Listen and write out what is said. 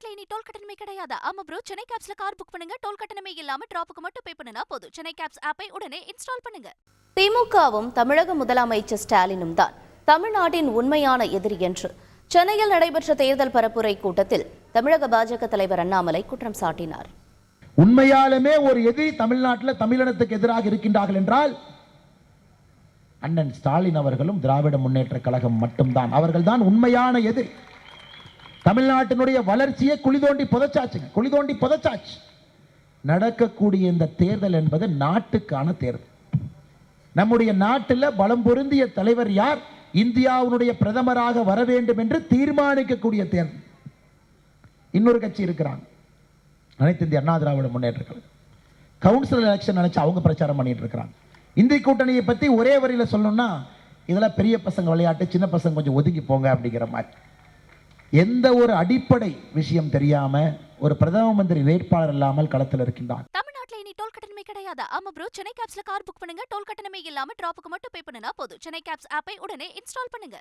தமிழ்நாட்டுல இனி டோல் கட்டணமே கிடையாது. ஆமா ப்ரோ, சென்னை கேப்ஸ்ல கார் புக் பண்ணுங்க, டோல் கட்டணமே இல்லாம டிராப்புக்கு மட்டும் பே பண்ணுனா போதும். சென்னை கேப்ஸ் ஆப்பை உடனே இன்ஸ்டால் பண்ணுங்க. திமுகவும் தமிழக முதலமைச்சர் ஸ்டாலினும் தான் தமிழ்நாட்டின் உண்மையான எதிரி என்று சென்னையில் நடைபெற்ற தேர்தல் பரப்புரை கூட்டத்தில் தமிழக பாஜக தலைவர் அண்ணாமலை குற்றம் சாட்டினார். உண்மையாலுமே ஒரு எதிரி தமிழ்நாட்டில் தமிழினத்துக்கு எதிராக இருக்கின்றார்கள் என்றால் அண்ணன் ஸ்டாலின் அவர்களும் திராவிட முன்னேற்ற கழகம் மட்டும்தான். அவர்கள் தான் உண்மையான எதிரி. தமிழ்நாட்டினுடைய வளர்ச்சியை குழி தோண்டி புதைச்சாச்சு. நடக்கக்கூடிய இந்த தேர்தல் என்பது நாட்டுக்கான தேர்தல். நம்முடைய நாட்டில் பலம் பொருந்திய தலைவர் யார், இந்தியாவுடைய பிரதமராக வர வேண்டும் என்று தீர்மானிக்கக்கூடிய தேர்தல். இன்னொரு கட்சி இருக்கிறாங்க, அனைத்து இந்திய அண்ணா திராவிட முன்னேற்ற கழகம். கவுன்சில் எலெக்ஷன் நினைச்சு அவங்க பிரச்சாரம் பண்ணிட்டு இருக்கிறாங்க. இந்திய கூட்டணியை பற்றி ஒரே வரியில சொல்லணும்னா, இதெல்லாம் பெரிய பசங்க விளையாட்டு, சின்ன பசங்க கொஞ்சம் ஒதுங்கி போங்க அப்படிங்கிற மாதிரி. எந்த ஒரு அடிப்படை விஷயம் தெரியாம ஒரு பிரதம மந்திரி வேட்பாளர் இல்லாமல் களத்தில் இருக்கின்றார். தமிழ்நாட்டுல இனி டோல் கட்டணமே கிடையாது. ஆமா ப்ரோ, சென்னை கேப்ஸ்ல கார் புக் பண்ணுங்க, டோல் கட்டணமே இல்லாம டிராப்புக்கு மட்டும் பே பண்ணுனா போதும். சென்னை கேப்ஸ் ஆப்பை உடனே இன்ஸ்டால் பண்ணுங்க.